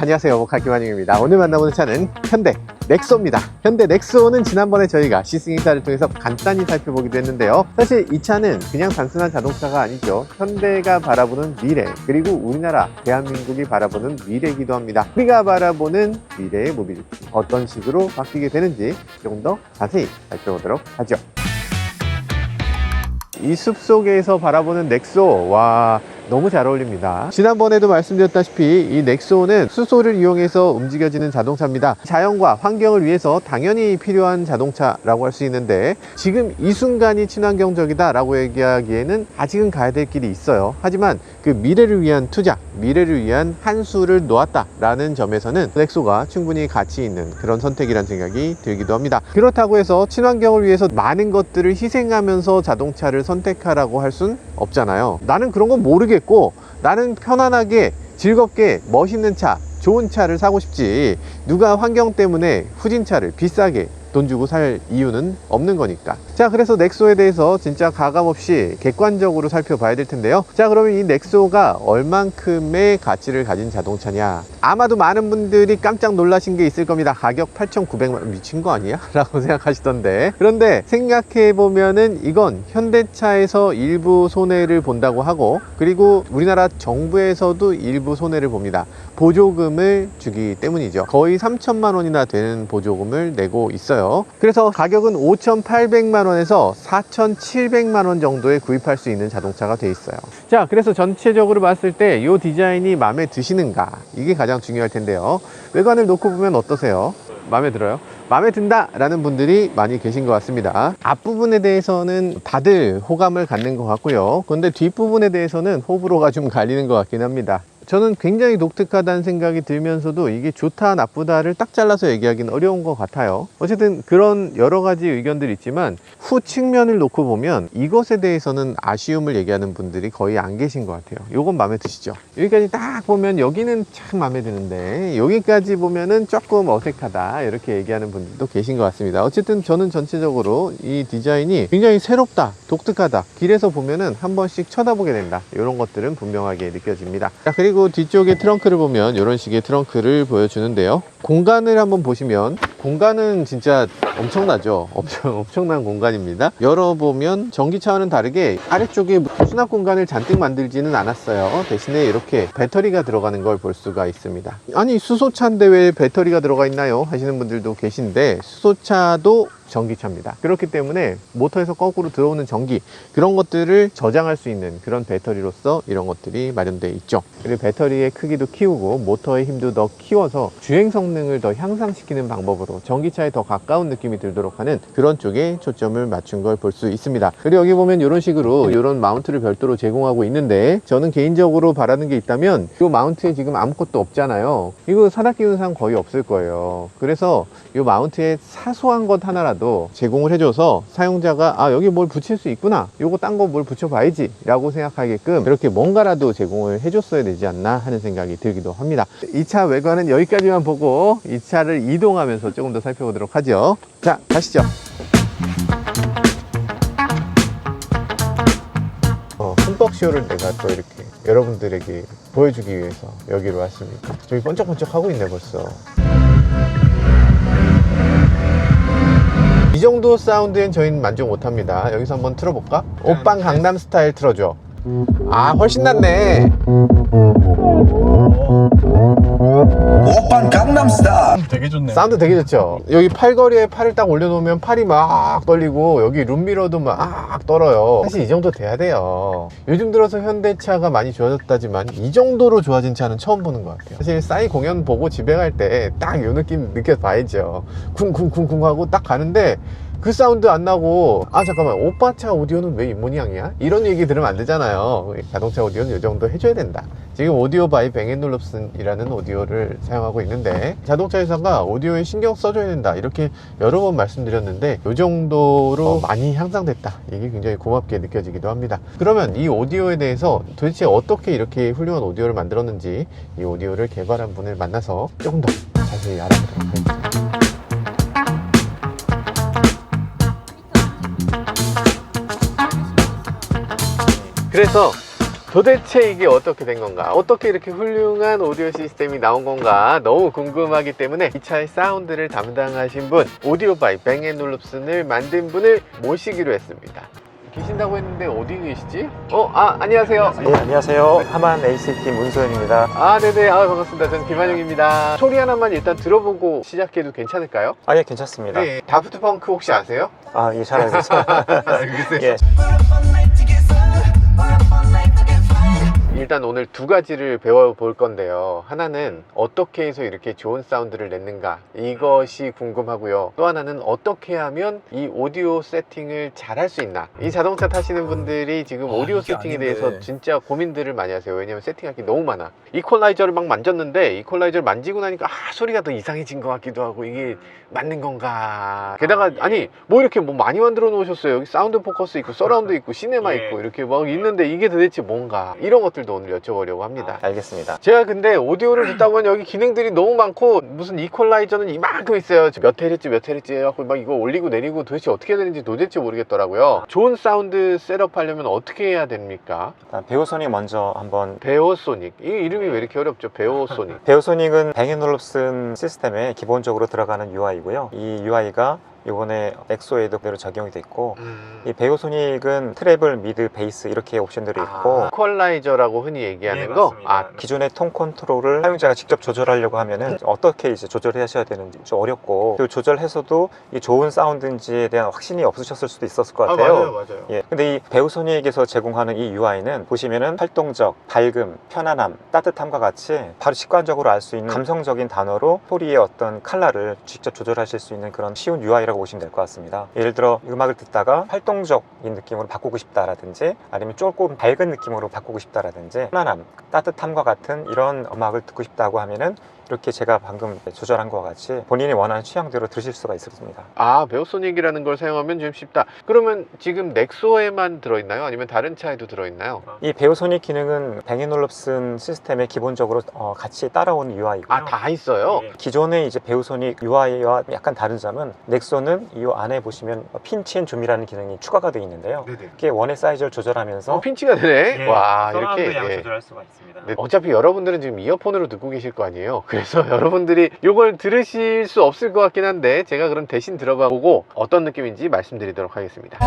안녕하세요, 갈기만영입니다. 오늘 만나보는 차는 현대 넥소입니다. 현대 넥소는 지난번에 저희가 시승 행사를 통해서 간단히 살펴보기도 했는데요. 사실 이 차는 그냥 단순한 자동차가 아니죠. 현대가 바라보는 미래, 그리고 우리나라 대한민국이 바라보는 미래이기도 합니다. 우리가 바라보는 미래의 모빌리티, 어떤 식으로 바뀌게 되는지 조금 더 자세히 살펴보도록 하죠. 이 숲속에서 바라보는 넥소, 와, 너무 잘 어울립니다. 지난번에도 말씀드렸다시피 이 넥소는 수소를 이용해서 움직여지는 자동차입니다. 자연과 환경을 위해서 당연히 필요한 자동차라고 할 수 있는데, 지금 이 순간이 친환경적이다 라고 얘기하기에는 아직은 가야 될 길이 있어요. 하지만 그 미래를 위한 투자, 미래를 위한 한 수를 놓았다 라는 점에서는 넥소가 충분히 가치 있는 그런 선택이란 생각이 들기도 합니다. 그렇다고 해서 친환경을 위해서 많은 것들을 희생하면서 자동차를 선택하라고 할 순 없잖아요. 나는 그런 건 모르겠고, 나는 편안하게 즐겁게 멋있는 차, 좋은 차를 사고 싶지, 누가 환경 때문에 후진차를 비싸게 돈 주고 살 이유는 없는 거니까. 자, 그래서 넥소에 대해서 진짜 가감없이 객관적으로 살펴봐야 될 텐데요. 자, 그러면 이 넥소가 얼만큼의 가치를 가진 자동차냐, 아마도 많은 분들이 깜짝 놀라신 게 있을 겁니다. 가격 8,900만 원, 미친 거 아니야? 라고 생각하시던데, 그런데 생각해 보면은 이건 현대차에서 일부 손해를 본다고 하고, 그리고 우리나라 정부에서도 일부 손해를 봅니다. 보조금을 주기 때문이죠. 거의 3천만 원이나 되는 보조금을 내고 있어요. 그래서 가격은 5,800만 원에서 4,700만 원 정도에 구입할 수 있는 자동차가 돼 있어요. 자, 그래서 전체적으로 봤을 때 이 디자인이 마음에 드시는가, 이게 가장 중요할 텐데요. 외관을 놓고 보면 어떠세요? 마음에 들어요? 마음에 든다 라는 분들이 많이 계신 것 같습니다. 앞부분에 대해서는 다들 호감을 갖는 것 같고요. 그런데 뒷부분에 대해서는 호불호가 좀 갈리는 것 같긴 합니다. 저는 굉장히 독특하다는 생각이 들면서도 이게 좋다 나쁘다를 딱 잘라서 얘기하기는 어려운 것 같아요. 어쨌든 그런 여러 가지 의견들이 있지만, 후 측면을 놓고 보면 이것에 대해서는 아쉬움을 얘기하는 분들이 거의 안 계신 것 같아요. 요건 마음에 드시죠? 여기까지 딱 보면 여기는 참 마음에 드는데 여기까지 보면은 조금 어색하다, 이렇게 얘기하는 분들도 계신 것 같습니다. 어쨌든 저는 전체적으로 이 디자인이 굉장히 새롭다, 독특하다, 길에서 보면은 한 번씩 쳐다보게 된다, 이런 것들은 분명하게 느껴집니다. 자, 그리고 뒤쪽에 트렁크를 보면 이런 식의 트렁크를 보여주는데요. 공간을 한번 보시면, 공간은 진짜 엄청나죠. 엄청난 공간입니다. 열어보면 전기차와는 다르게 아래쪽에 수납 공간을 잔뜩 만들지는 않았어요. 대신에 이렇게 배터리가 들어가는 걸 볼 수가 있습니다. 아니, 수소차인데 왜 배터리가 들어가 있나요? 하시는 분들도 계신데, 수소차도 전기차입니다. 그렇기 때문에 모터에서 거꾸로 들어오는 전기, 그런 것들을 저장할 수 있는 그런 배터리로서 이런 것들이 마련되어 있죠. 그리고 배터리의 크기도 키우고 모터의 힘도 더 키워서 주행 성능을 더 향상시키는 방법으로 전기차에 더 가까운 느낌이 들도록 하는 그런 쪽에 초점을 맞춘 걸 볼 수 있습니다. 그리고 여기 보면 이런 식으로 이런 마운트를 별도로 제공하고 있는데, 저는 개인적으로 바라는 게 있다면, 이 마운트에 지금 아무것도 없잖아요. 이거 사다 끼우는 사람 거의 없을 거예요. 그래서 이 마운트에 사소한 것 하나라도 제공을 해줘서 사용자가 여기 뭘 붙일 수 있구나, 요거 딴 거 뭘 붙여봐야지 라고 생각하게끔 이렇게 뭔가라도 제공을 해줬어야 되지 않나 하는 생각이 들기도 합니다. 이 차 외관은 여기까지만 보고 이 차를 이동하면서 조금 더 살펴보도록 하죠. 자, 가시죠. 흠뻑쇼를 내가 또 이렇게 여러분들에게 보여주기 위해서 여기로 왔습니다. 저기 번쩍번쩍 하고 있네 벌써. 이 정도 사운드엔 저희는 만족 못합니다. 여기서 한번 틀어볼까? 오빤 강남 스타일 틀어줘. 훨씬 낫네. 오빤 강남스타일. 되게 좋네. 사운드 되게 좋죠. 여기 팔걸이에 팔을 딱 올려놓으면 팔이 막 떨리고, 여기 룸미러도 막 떨어요. 사실 이 정도 돼야 돼요. 요즘 들어서 현대차가 많이 좋아졌다지만 이 정도로 좋아진 차는 처음 보는 것 같아요. 사실 싸이 공연 보고 집에 갈 때 딱 요 느낌 느껴봐야죠. 쿵쿵쿵쿵 하고 딱 가는데 그 사운드 안 나고, 잠깐만, 오빠 차 오디오는 왜 이 모양이야? 이런 얘기 들으면 안 되잖아요. 자동차 오디오는 이 정도 해줘야 된다. 지금 오디오 바이 뱅앤올ufsen이라는 오디오를 사용하고 있는데, 자동차 회사가 오디오에 신경 써줘야 된다, 이렇게 여러 번 말씀드렸는데 이 정도로 많이 향상됐다, 이게 굉장히 고맙게 느껴지기도 합니다. 그러면 이 오디오에 대해서 도대체 어떻게 이렇게 훌륭한 오디오를 만들었는지, 이 오디오를 개발한 분을 만나서 조금 더 자세히 알아보도록 하겠습니다. 그래서 도대체 이게 어떻게 된 건가? 어떻게 이렇게 훌륭한 오디오 시스템이 나온 건가? 너무 궁금하기 때문에 이 차의 사운드를 담당하신 분, 오디오바이 뱅앤올룹슨을 만든 분을 모시기로 했습니다. 계신다고 했는데 어디 계시지? 안녕하세요. 네, 안녕하세요. 하만 ACT 문소연입니다. 네네. 반갑습니다. 저는 김한용입니다. 소리 하나만 일단 들어보고 시작해도 괜찮을까요? 예, 괜찮습니다. 네. 다프트 펑크 혹시 아세요? 예, 잘 알고 있어요. 알겠어요. 예. 일단 오늘 두 가지를 배워볼 건데요. 하나는 어떻게 해서 이렇게 좋은 사운드를 냈는가, 이것이 궁금하고요. 또 하나는 어떻게 하면 이 오디오 세팅을 잘 할 수 있나. 이 자동차 타시는 분들이 지금 오디오 세팅에 대해서 진짜 고민들을 많이 하세요. 왜냐면 세팅할 게 너무 많아. 이퀄라이저를 막 만졌는데 이퀄라이저를 만지고 나니까 소리가 더 이상해진 것 같기도 하고, 이게 맞는 건가. 게다가 뭐 이렇게 뭐 많이 만들어 놓으셨어요. 여기 사운드 포커스 있고 서라운드 있고 시네마 있고 이렇게 막 있는데 이게 도대체 뭔가, 이런 것들도 오늘 여쭤보려고 합니다. 알겠습니다. 제가 근데 오디오를 듣다 보면 여기 기능들이 너무 많고, 무슨 이퀄라이저는 이만큼 있어요. 몇 헤르츠 해갖고 막 이거 올리고 내리고 도대체 어떻게 해야 되는지 도대체 모르겠더라고요. 좋은 사운드 셋업 하려면 어떻게 해야 됩니까? 베오소닉 먼저 한번. 베오소닉. 이 이름이 왜 이렇게 어렵죠? 베오소닉. 베오소닉은 뱅앤올룹슨 시스템에 기본적으로 들어가는 UI고요. 이 UI가 이번에 넥소에도 그대로 적용이 돼 있고, 이 베오소닉은 트래블, 미드, 베이스 이렇게 옵션들이 있고, 이퀄라이저라고 흔히 얘기하는 거. 기존의 톤 컨트롤을 사용자가 직접 조절하려고 하면은 어떻게 이제 조절하셔야 되는지 좀 어렵고, 그리고 조절해서도 이 좋은 사운드인지에 대한 확신이 없으셨을 수도 있었을 것 같아요. 맞아요. 예, 근데 이 베오소닉에서 제공하는 이 UI는 보시면은 활동적, 밝음, 편안함, 따뜻함과 같이 바로 직관적으로 알 수 있는 감성적인 단어로 소리의 어떤 컬러를 직접 조절하실 수 있는 그런 쉬운 UI라고 보시면 될 것 같습니다. 예를 들어 음악을 듣다가 활동적인 느낌으로 바꾸고 싶다라든지, 아니면 조금 밝은 느낌으로 바꾸고 싶다라든지, 편안함, 따뜻함과 같은 이런 음악을 듣고 싶다고 하면은 이렇게 제가 방금 조절한 것과 같이 본인이 원하는 취향대로 들으실 수가 있습니다. 베오소닉이라는 걸 사용하면 좀 쉽다. 그러면 지금 넥소에만 들어있나요? 아니면 다른 차에도 들어있나요? 이 베오소닉 기능은 뱅앤올룹슨 시스템에 기본적으로 같이 따라오는 UI고요. 다 있어요? 기존의 이제 베오소닉 UI와 약간 다른 점은, 넥소는 이 안에 보시면 핀치 앤 줌이라는 기능이 추가가 되어 있는데요. 이게 원의 사이즈를 조절하면서 핀치가 되네. 와, 서라운드 이렇게 양 조절할 수가 있습니다. 어차피 여러분들은 지금 이어폰으로 듣고 계실 거 아니에요. 그래서 여러분들이 이걸 들으실 수 없을 것 같긴 한데, 제가 그럼 대신 들어봐 보고 어떤 느낌인지 말씀드리도록 하겠습니다.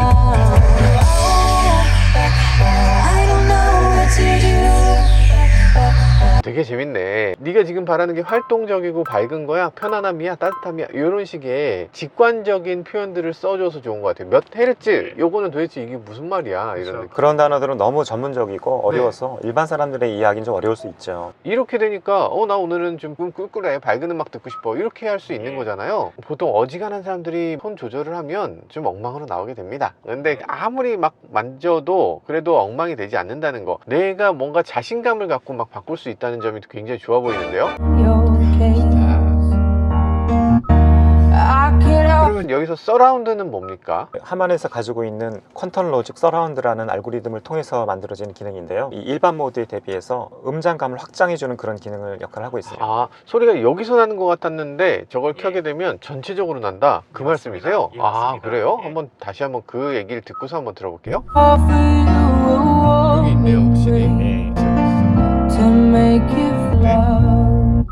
되게 재밌네. 네가 지금 바라는 게 활동적이고 밝은 거야, 편안함이야, 따뜻함이야, 이런 식의 직관적인 표현들을 써줘서 좋은 것 같아요. 몇 헤르츠, 요거는 도대체 이게 무슨 말이야, 이런 느낌. 그런 단어들은 너무 전문적이고 어려워서 일반 사람들의 이해하기는 좀 어려울 수 있죠. 이렇게 되니까 나 오늘은 좀 꿀꿀해, 밝은 음악 듣고 싶어, 이렇게 할 수 있는 거잖아요. 보통 어지간한 사람들이 톤 조절을 하면 좀 엉망으로 나오게 됩니다. 근데 아무리 막 만져도 그래도 엉망이 되지 않는다는 거, 내가 뭔가 자신감을 갖고 막 바꿀 수 있다는 점이 굉장히 좋아 보이는데요. 그러면 여기서 서라운드는 뭡니까? 하만에서 가지고 있는 퀀텀 로직 서라운드라는 알고리즘을 통해서 만들어진 기능인데요. 이 일반 모드에 대비해서 음장감을 확장해주는 그런 기능을 역할을 하고 있어요. 소리가 여기서 나는 것 같았는데 저걸 켜게 되면 전체적으로 난다, 그 말씀이세요? 그래요? 다시 한번 그 얘기를 듣고서 한번 들어볼게요. 여기 있네요, 확실히. To make you flow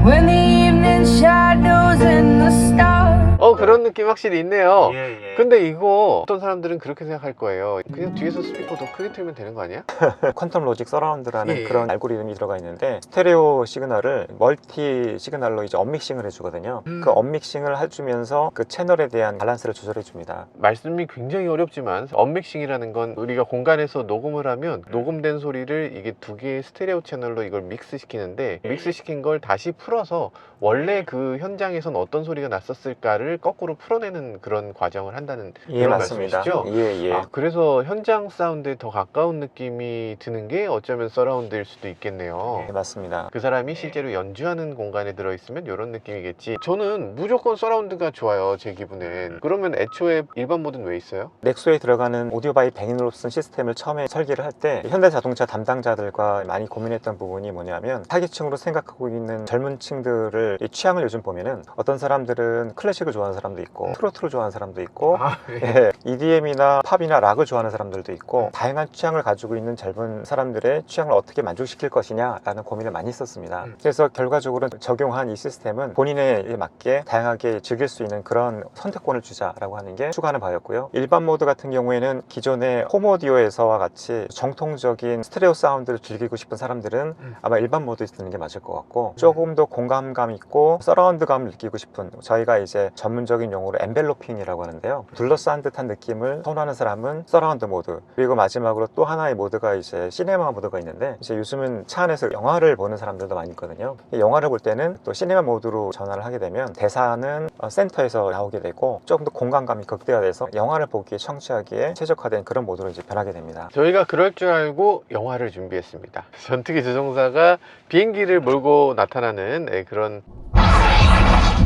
when the evening shadows and the stars. 그런 느낌 확실히 있네요. 예. 근데 이거 어떤 사람들은 그렇게 생각할 거예요. 그냥 뒤에서 스피커 더 크게 틀면 되는 거 아니야? 퀀텀 로직 서라운드라는 예. 그런 알고리즘이 들어가 있는데, 스테레오 시그널을 멀티 시그널로 이제 언믹싱을 해주거든요. 그 언믹싱을 해주면서 그 채널에 대한 밸런스를 조절해줍니다. 말씀이 굉장히 어렵지만, 언믹싱이라는 건 우리가 공간에서 녹음을 하면 녹음된 소리를 이게 두 개의 스테레오 채널로 이걸 믹스시키는데, 믹스시킨 걸 다시 풀어서 원래 그 현장에선 어떤 소리가 났었을까를 거꾸로 풀어내는 그런 과정을 한다는 그런 맞습니다. 말씀이시죠? 예. 그래서 현장 사운드에 더 가까운 느낌이 드는 게 어쩌면 서라운드일 수도 있겠네요. 네, 맞습니다. 그 사람이 실제로 연주하는 공간에 들어있으면 이런 느낌이겠지. 저는 무조건 서라운드가 좋아요, 제 기분엔. 그러면 애초에 일반 모드는 왜 있어요? 넥소에 들어가는 오디오바이 뱅앤올룹슨 시스템을 처음에 설계를 할 때 현대자동차 담당자들과 많이 고민했던 부분이 뭐냐면, 타깃층으로 생각하고 있는 젊은 층들을 취향을 요즘 보면은, 어떤 사람들은 클래식을 좋아하는 사람도 사람도 있고 트로트를 좋아하는 사람도 있고 예. EDM이나 팝이나 락을 좋아하는 사람들도 있고 다양한 취향을 가지고 있는 젊은 사람들의 취향을 어떻게 만족시킬 것이냐라는 고민을 많이 했었습니다. 그래서 결과적으로 적용한 이 시스템은 본인에 맞게 다양하게 즐길 수 있는 그런 선택권을 주자라고 하는 게 추구하는 바였고요. 일반 모드 같은 경우에는 기존의 홈오디오에서와 같이 정통적인 스테레오 사운드를 즐기고 싶은 사람들은 아마 일반 모드에 쓰는 게 맞을 것 같고, 조금 더 공감감 있고 서라운드감을 느끼고 싶은, 저희가 이제 전문적인 용어로 엔벨로핑이라고 하는데요, 둘러싼 듯한 느낌을 선호하는 사람은 서라운드 모드, 그리고 마지막으로 또 하나의 모드가 이제 시네마 모드가 있는데, 이제 요즘은 차 안에서 영화를 보는 사람들도 많이 있거든요. 영화를 볼 때는 또 시네마 모드로 전환을 하게 되면 대사는 센터에서 나오게 되고 조금 더 공간감이 극대화돼서 영화를 보기에 청취하기에 최적화된 그런 모드로 이제 변하게 됩니다. 저희가 그럴 줄 알고 영화를 준비했습니다. 전투기 조종사가 비행기를 몰고 나타나는 그런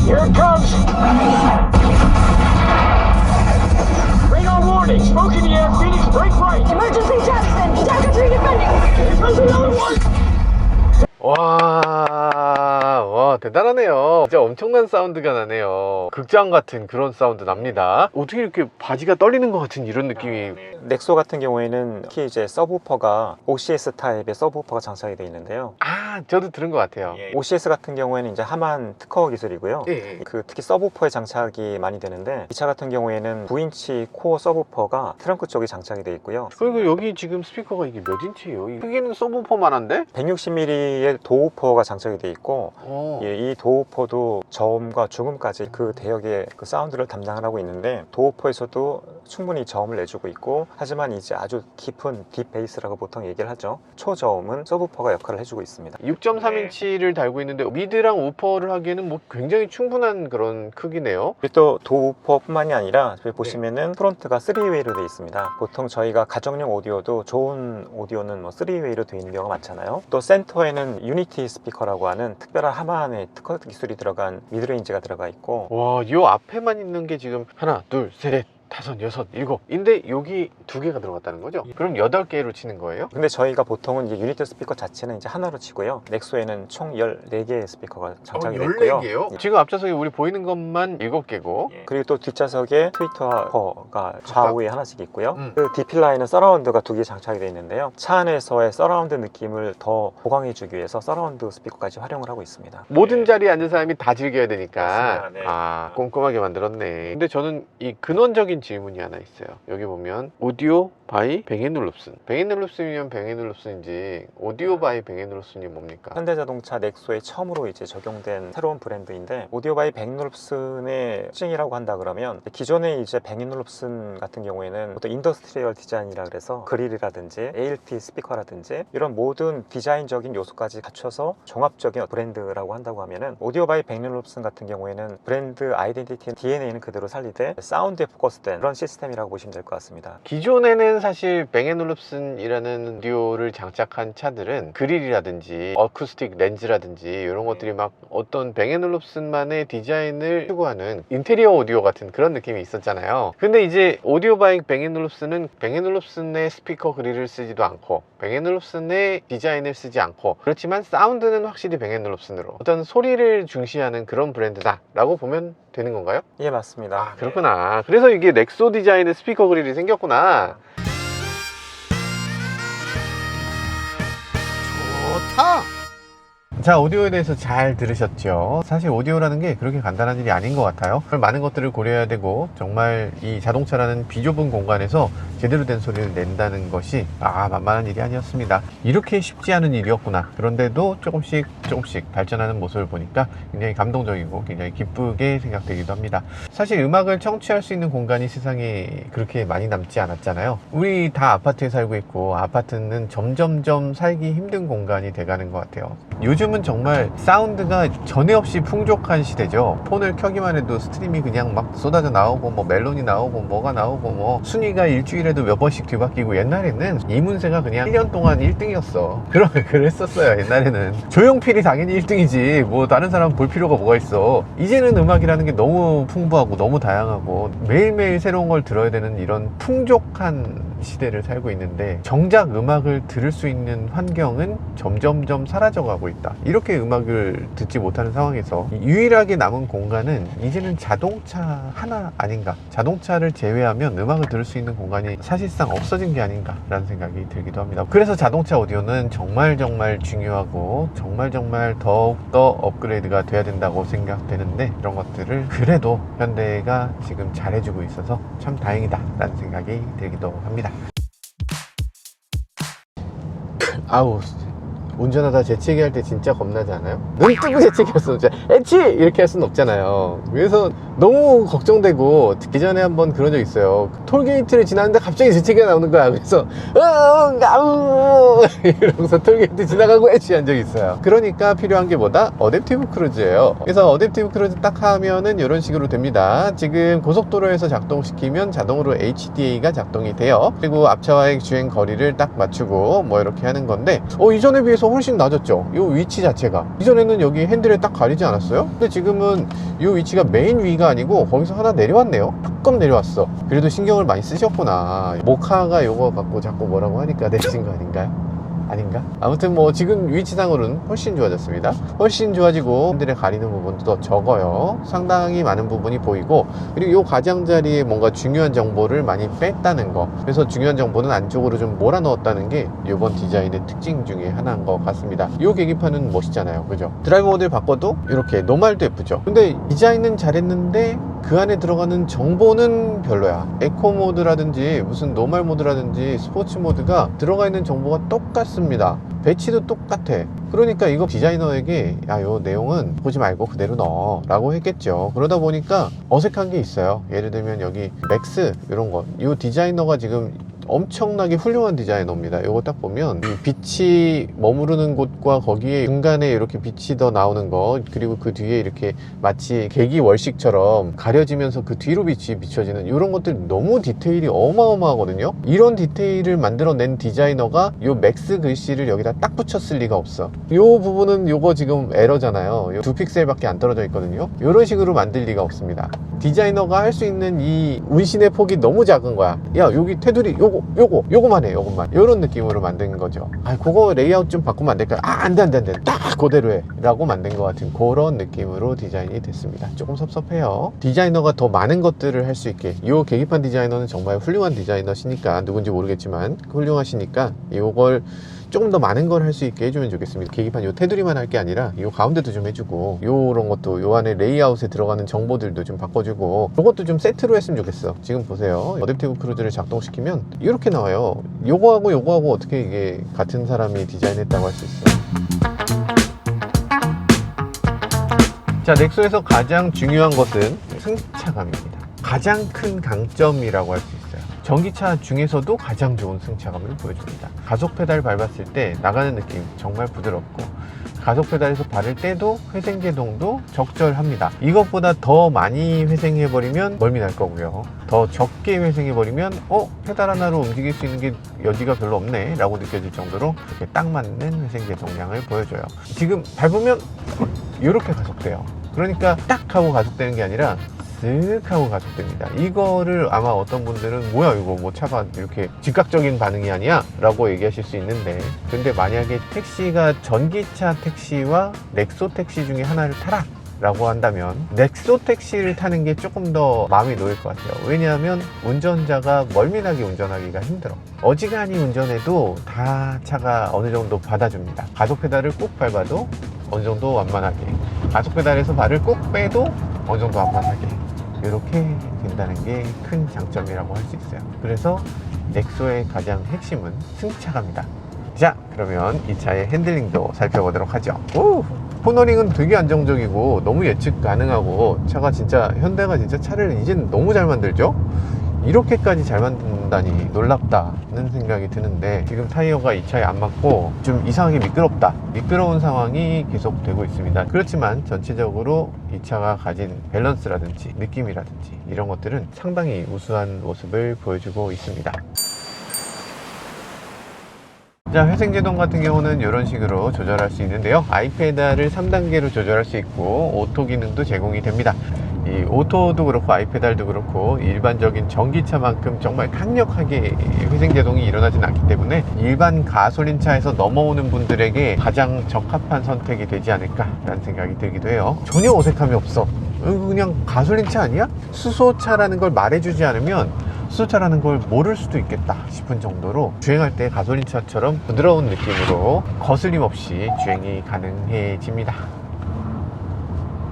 Here it comes! Radar warning! Smoke in the air, Phoenix, break right! Emergency Jackson! Delta 3 defending! There's another one! 와 대단하네요. 진짜 엄청난 사운드가 나네요. 극장 같은 그런 사운드 납니다. 어떻게 이렇게 바지가 떨리는 것 같은 이런 느낌이. 넥소 같은 경우에는 특히 이제 서브우퍼가 OCS 타입의 서브우퍼가 장착이 되어 있는데요. 저도 들은 것 같아요. OCS 같은 경우에는 이제 하만 특허 기술이고요. 특히 서브우퍼에 장착이 많이 되는데, 이 차 같은 경우에는 9인치 코어 서브우퍼가 트렁크 쪽에 장착이 되어 있고요. 그리고 여기 지금 스피커가 이게 몇 인치예요? 크기는 서브우퍼만한데? 160mm의 도우퍼가 장착이 되어 있고, 이 도우퍼도 저음과 중음까지 그 대역의 그 사운드를 담당을 하고 있는데, 도우퍼에서도 충분히 저음을 내주고 있고, 하지만 이제 아주 깊은 딥 베이스라고 보통 얘기를 하죠. 초저음은 서브우퍼가 역할을 해주고 있습니다. 6.3인치를 달고 있는데 미드랑 우퍼를 하기에는 뭐 굉장히 충분한 그런 크기네요. 그리고 또 도우퍼뿐만이 아니라 저희 보시면은 프론트가 3웨이로 되어 있습니다. 보통 저희가 가정용 오디오도 좋은 오디오는 뭐 3웨이로 되어 있는 경우가 많잖아요. 또 센터에는 유니티 스피커라고 하는 특별한 하만의 특허 기술이 들어간 미드레인지가 들어가 있고, 와, 이 앞에만 있는 게 지금 하나, 둘, 셋, 다섯, 여섯, 일곱 인데 여기 두 개가 들어갔다는 거죠? 그럼 8개로 치는 거예요? 근데 저희가 보통은 이제 유니티 스피커 자체는 이제 하나로 치고요. 넥소에는 총 14개의 스피커가 장착이 됐고요. 14개요? 지금 앞좌석에 우리 보이는 것만 7개고 그리고 또 뒷좌석에 트위터가 좌우에 하나씩 있고요. 그 D필라에는 서라운드가 2개 장착이 되어 있는데요. 차 안에서의 서라운드 느낌을 더 보강해주기 위해서 서라운드 스피커까지 활용을 하고 있습니다. 모든 자리에 앉은 사람이 다 즐겨야 되니까. 맞습니다. 네. 꼼꼼하게 만들었네. 근데 저는 이 근원적인 질문이 하나 있어요. 여기 보면 오디오 바이 뱅앤올룹슨. 뱅앤올룹슨이면 뱅앤올룹슨인지 오디오 바이 뱅앤올룹슨이 뭡니까? 현대자동차 넥소에 처음으로 이제 적용된 새로운 브랜드인데, 오디오 바이 뱅앤올룹슨의 특징이라고 한다 그러면, 기존에 이제 뱅앤올룹슨 같은 경우에는 보통 인더스트리얼 디자인이라 그래서 그릴이라든지 ALT 스피커라든지 이런 모든 디자인적인 요소까지 갖춰서 종합적인 브랜드라고 한다고 하면은, 오디오 바이 뱅앤올룹슨 같은 경우에는 브랜드 아이덴티티 DNA는 그대로 살리되 사운드에 포커스된 그런 시스템이라고 보시면 될 것 같습니다. 기존에는 사실 뱅앤올룹슨이라는 오디오를 장착한 차들은 그릴이라든지 어쿠스틱 렌즈라든지 이런 것들이 막 어떤 뱅앤올룹슨만의 디자인을 추구하는 인테리어 오디오 같은 그런 느낌이 있었잖아요. 근데 이제 오디오 바이 뱅앤올룹슨은 뱅앤올룹슨의 스피커 그릴을 쓰지도 않고 뱅앤올룹슨의 디자인을 쓰지 않고, 그렇지만 사운드는 확실히 뱅앤올룹슨으로 어떤 소리를 중시하는 그런 브랜드다 라고 보면 되는 건가요? 예, 맞습니다. 그렇구나. 그래서 이게 넥소 디자인의 스피커 그릴이 생겼구나. 좋다. 자, 오디오에 대해서 잘 들으셨죠? 사실 오디오라는 게 그렇게 간단한 일이 아닌 것 같아요. 많은 것들을 고려해야 되고, 정말 이 자동차라는 비좁은 공간에서 제대로 된 소리를 낸다는 것이 만만한 일이 아니었습니다. 이렇게 쉽지 않은 일이었구나. 그런데도 조금씩 발전하는 모습을 보니까 굉장히 감동적이고 굉장히 기쁘게 생각되기도 합니다. 사실 음악을 청취할 수 있는 공간이 세상에 그렇게 많이 남지 않았잖아요. 우리 다 아파트에 살고 있고, 아파트는 점점점 살기 힘든 공간이 돼가는 것 같아요. 요즘은 정말 사운드가 전에 없이 풍족한 시대죠. 폰을 켜기만 해도 스트림이 그냥 막 쏟아져 나오고, 뭐 멜론이 나오고, 뭐가 나오고, 뭐 순위가 일주일에도 몇 번씩 뒤바뀌고, 옛날에는 이문세가 그냥 1년 동안 1등이었어. 그랬었어요. 옛날에는 조용필이 당연히 1등이지 뭐 다른 사람 볼 필요가 뭐가 있어. 이제는 음악이라는 게 너무 풍부하고 너무 다양하고 매일매일 새로운 걸 들어야 되는 이런 풍족한 시대를 살고 있는데, 정작 음악을 들을 수 있는 환경은 점점점 사라져가고 있다. 이렇게 음악을 듣지 못하는 상황에서 유일하게 남은 공간은 이제는 자동차 하나 아닌가, 자동차를 제외하면 음악을 들을 수 있는 공간이 사실상 없어진 게 아닌가 라는 생각이 들기도 합니다. 그래서 자동차 오디오는 정말 중요하고 정말 더욱더 업그레이드가 돼야 된다고 생각되는데, 이런 것들을 그래도 현대가 지금 잘해주고 있어서 참 다행이다 라는 생각이 들기도 합니다. 아우, 운전하다 재채기 할 때 진짜 겁나지 않아요? 눈 뜨고 재채기 할 수는 없잖아요. 에치! 이렇게 할 수는 없잖아요. 그래서 너무 걱정되고, 기전에 한번 그런 적 있어요. 톨게이트를 지나는데 갑자기 재채기가 나오는 거야. 그래서 이러면서 톨게이트 지나가고 에치 한 적이 있어요. 그러니까 필요한 게 뭐다? 어댑티브 크루즈예요. 그래서 어댑티브 크루즈 딱 하면은 이런 식으로 됩니다. 지금 고속도로에서 작동시키면 자동으로 HDA가 작동이 돼요. 그리고 앞차와의 주행 거리를 딱 맞추고 뭐 이렇게 하는 건데, 이전에 비해서 훨씬 낮았죠. 이 위치 자체가. 이전에는 여기 핸들에 딱 가리지 않았어요? 근데 지금은 이 위치가 메인 위가 아니고 거기서 하나 내려왔네요. 조금 내려왔어. 그래도 신경을 많이 쓰셨구나. 모카가 요거 갖고 자꾸 뭐라고 하니까 내신 거 아닌가요? 아닌가? 아무튼 뭐 지금 위치상으로는 훨씬 좋아졌습니다. 훨씬 좋아지고 핸들에 가리는 부분도 더 적어요. 상당히 많은 부분이 보이고, 그리고 요 가장자리에 뭔가 중요한 정보를 많이 뺐다는 거, 그래서 중요한 정보는 안쪽으로 좀 몰아 넣었다는 게 이번 디자인의 특징 중에 하나인 것 같습니다. 요 계기판은 멋있잖아요, 그죠? 드라이브 모드를 바꿔도 이렇게 노말도 예쁘죠. 근데 디자인은 잘했는데 그 안에 들어가는 정보는 별로야. 에코 모드라든지 무슨 노말 모드라든지 스포츠 모드가 들어가 있는 정보가 똑같습니다. 배치도 똑같아. 그러니까 이거 디자이너에게 요 내용은 보지 말고 그대로 넣어 라고 했겠죠. 그러다 보니까 어색한 게 있어요. 예를 들면 여기 맥스 이런 거, 이 디자이너가 지금 엄청나게 훌륭한 디자이너입니다. 이거 딱 보면 이 빛이 머무르는 곳과 거기에 중간에 이렇게 빛이 더 나오는 거, 그리고 그 뒤에 이렇게 마치 계기 월식처럼 가려지면서 그 뒤로 빛이 비춰지는 이런 것들, 너무 디테일이 어마어마하거든요. 이런 디테일을 만들어낸 디자이너가 이 맥스 글씨를 여기다 딱 붙였을 리가 없어. 이 부분은 요거 지금 에러잖아요. 요 2픽셀밖에 안 떨어져 있거든요. 이런 식으로 만들 리가 없습니다. 디자이너가 할 수 있는 이 운신의 폭이 너무 작은 거야. 야, 여기 테두리 요거만 해, 요것만. 요런 느낌으로 만든 거죠. 그거 레이아웃 좀 바꾸면 안 될까요? 안 돼. 딱 그대로 해 라고 만든 것 같은 그런 느낌으로 디자인이 됐습니다. 조금 섭섭해요. 디자이너가 더 많은 것들을 할 수 있게, 요 계기판 디자이너는 정말 훌륭한 디자이너시니까, 누군지 모르겠지만 훌륭하시니까 요걸 조금 더 많은 걸 할 수 있게 해주면 좋겠습니다. 계기판 요 테두리만 할 게 아니라 요 가운데도 좀 해주고, 요런 것도 요 안에 레이아웃에 들어가는 정보들도 좀 바꿔주고, 요것도 좀 세트로 했으면 좋겠어. 지금 보세요. 어댑티브 크루즈를 작동시키면 이렇게 나와요. 요거하고 어떻게 이게 같은 사람이 디자인했다고 할 수 있어. 자, 넥소에서 가장 중요한 것은 승차감입니다. 가장 큰 강점이라고 할 수 있어요. 전기차 중에서도 가장 좋은 승차감을 보여줍니다. 가속 페달 밟았을 때 나가는 느낌 정말 부드럽고, 가속 페달에서 발을 떼도 회생제동도 적절합니다. 이것보다 더 많이 회생해버리면 멀미 날 거고요. 더 적게 회생해버리면 페달 하나로 움직일 수 있는 게 여지가 별로 없네 라고 느껴질 정도로 이렇게 딱 맞는 회생제동량을 보여줘요. 지금 밟으면 이렇게 가속돼요. 그러니까 딱 하고 가속되는 게 아니라 쓱 하고 가속됩니다. 이거를 아마 어떤 분들은 뭐야 이거 뭐 차가 이렇게 즉각적인 반응이 아니야? 라고 얘기하실 수 있는데, 근데 만약에 택시가 전기차 택시와 넥소 택시 중에 하나를 타라 라고 한다면 넥소 택시를 타는 게 조금 더 마음이 놓일 것 같아요. 왜냐하면 운전자가 멀미나게 운전하기가 힘들어. 어지간히 운전해도 다 차가 어느 정도 받아줍니다. 가속 페달을 꾹 밟아도 어느 정도 완만하게, 가속 페달에서 발을 꾹 빼도 어느 정도 완만하게, 이렇게 된다는 게 큰 장점이라고 할 수 있어요. 그래서 넥소의 가장 핵심은 승차감이다. 자, 그러면 이 차의 핸들링도 살펴보도록 하죠. 코너링은 되게 안정적이고 너무 예측 가능하고, 차가 진짜, 현대가 진짜 차를 이젠 너무 잘 만들죠? 이렇게까지 잘 만든다니 놀랍다는 생각이 드는데, 지금 타이어가 이 차에 안 맞고 좀 이상하게 미끄러운 상황이 계속 되고 있습니다. 그렇지만 전체적으로 이 차가 가진 밸런스라든지 느낌이라든지 이런 것들은 상당히 우수한 모습을 보여주고 있습니다. 자, 회생제동 같은 경우는 이런 식으로 조절할 수 있는데요. 아이페달을 3단계로 조절할 수 있고 오토 기능도 제공이 됩니다. 이 오토도 그렇고 아이페달도 그렇고 일반적인 전기차만큼 정말 강력하게 회생제동이 일어나진 않기 때문에 일반 가솔린차에서 넘어오는 분들에게 가장 적합한 선택이 되지 않을까라는 생각이 들기도 해요. 전혀 어색함이 없어. 그냥 가솔린차 아니야? 수소차라는 걸 말해주지 않으면 수소차라는 걸 모를 수도 있겠다 싶은 정도로 주행할 때 가솔린차처럼 부드러운 느낌으로 거슬림 없이 주행이 가능해집니다.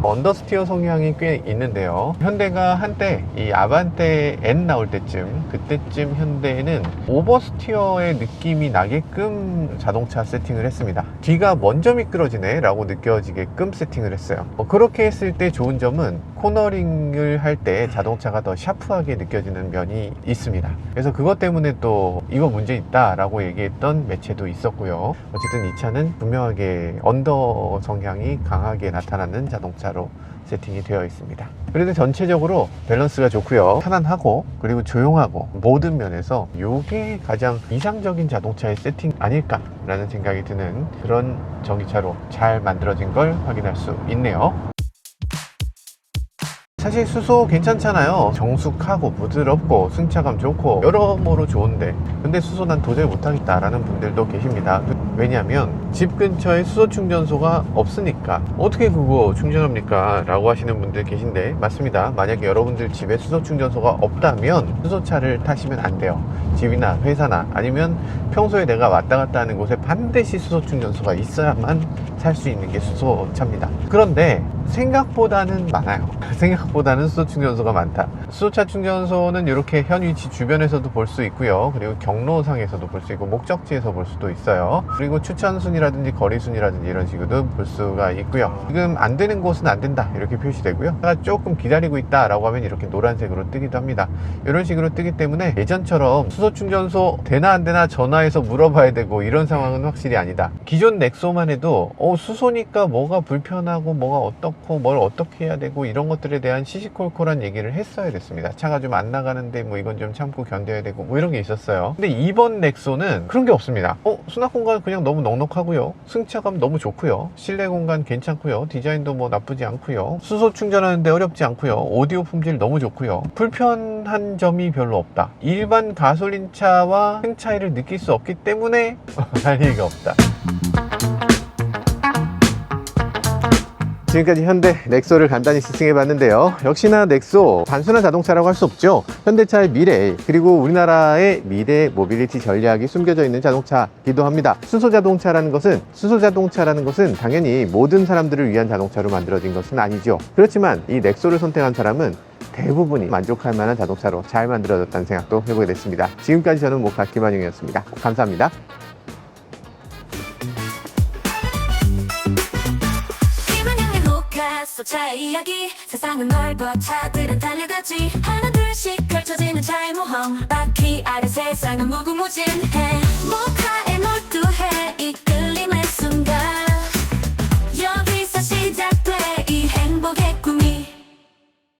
언더스티어 성향이 꽤 있는데요. 현대가 한때 이 아반떼 N 나올 때쯤, 그때쯤 현대는 오버스티어의 느낌이 나게끔 자동차 세팅을 했습니다. 뒤가 먼저 미끄러지네 라고 느껴지게끔 세팅을 했어요. 그렇게 했을 때 좋은 점은 코너링을 할 때 자동차가 더 샤프하게 느껴지는 면이 있습니다. 그래서 그것 때문에 또 이거 문제 있다 라고 얘기했던 매체도 있었고요. 어쨌든 이 차는 분명하게 언더 성향이 강하게 나타나는 자동차로 세팅이 되어 있습니다. 그래도 전체적으로 밸런스가 좋고요, 편안하고 그리고 조용하고 모든 면에서 이게 가장 이상적인 자동차의 세팅 아닐까 라는 생각이 드는 그런 전기차로 잘 만들어진 걸 확인할 수 있네요. 사실 수소 괜찮잖아요. 정숙하고 부드럽고 승차감 좋고 여러모로 좋은데, 근데 수소 난 도저히 못하겠다 라는 분들도 계십니다. 왜냐하면 집 근처에 수소 충전소가 없으니까 어떻게 그거 충전합니까 라고 하시는 분들 계신데, 맞습니다. 만약에 여러분들 집에 수소 충전소가 없다면 수소차를 타시면 안 돼요. 집이나 회사나 아니면 평소에 내가 왔다 갔다 하는 곳에 반드시 수소 충전소가 있어야만 살 수 있는 게 수소차입니다. 그런데 생각보다는 많아요. 생각보다는 수소 충전소가 많다. 수소차 충전소는 이렇게 현 위치 주변에서도 볼 수 있고요. 그리고 경로상에서도 볼 수 있고 목적지에서 볼 수도 있어요. 그리고 추천순이라든지 거리순이라든지 이런 식으로도 볼 수가 있고요. 지금 안 되는 곳은 안 된다 이렇게 표시되고요. 조금 기다리고 있다 라고 하면 이렇게 노란색으로 뜨기도 합니다. 이런 식으로 뜨기 때문에 예전처럼 수소 충전소 되나 안 되나 전화해서 물어봐야 되고 이런 상황은 확실히 아니다. 기존 넥소만 해도 수소니까 뭐가 불편하고 뭐가 어떻고 뭘 어떻게 해야 되고 이런 것들에 대한 시시콜콜한 얘기를 했어야 됐습니다. 차가 좀 안 나가는데 뭐 이건 좀 참고 견뎌야 되고 뭐 이런 게 있었어요. 근데 이번 넥소는 그런 게 없습니다. 수납 공간 그냥 너무 넉넉하고요, 승차감 너무 좋고요, 실내 공간 괜찮고요, 디자인도 뭐 나쁘지 않고요, 수소 충전하는데 어렵지 않고요, 오디오 품질 너무 좋고요, 불편한 점이 별로 없다. 일반 가솔린차와 큰 차이를 느낄 수 없기 때문에 할 얘기가 없다. 지금까지 현대 넥소를 간단히 시승해 봤는데요. 역시나 넥소 단순한 자동차라고 할 수 없죠. 현대차의 미래, 그리고 우리나라의 미래 모빌리티 전략이 숨겨져 있는 자동차이기도 합니다. 수소 자동차라는 것은 당연히 모든 사람들을 위한 자동차로 만들어진 것은 아니죠. 그렇지만 이 넥소를 선택한 사람은 대부분이 만족할 만한 자동차로 잘 만들어졌다는 생각도 해보게 됐습니다. 지금까지 저는 모카 김한용이었습니다. 감사합니다. 차의 이야기, 세상은 넓어 차들은 달려가지, 하나 둘씩 펼쳐지는 차의 모험, 바퀴 아래 세상은 무궁무진해. 모카의 몰카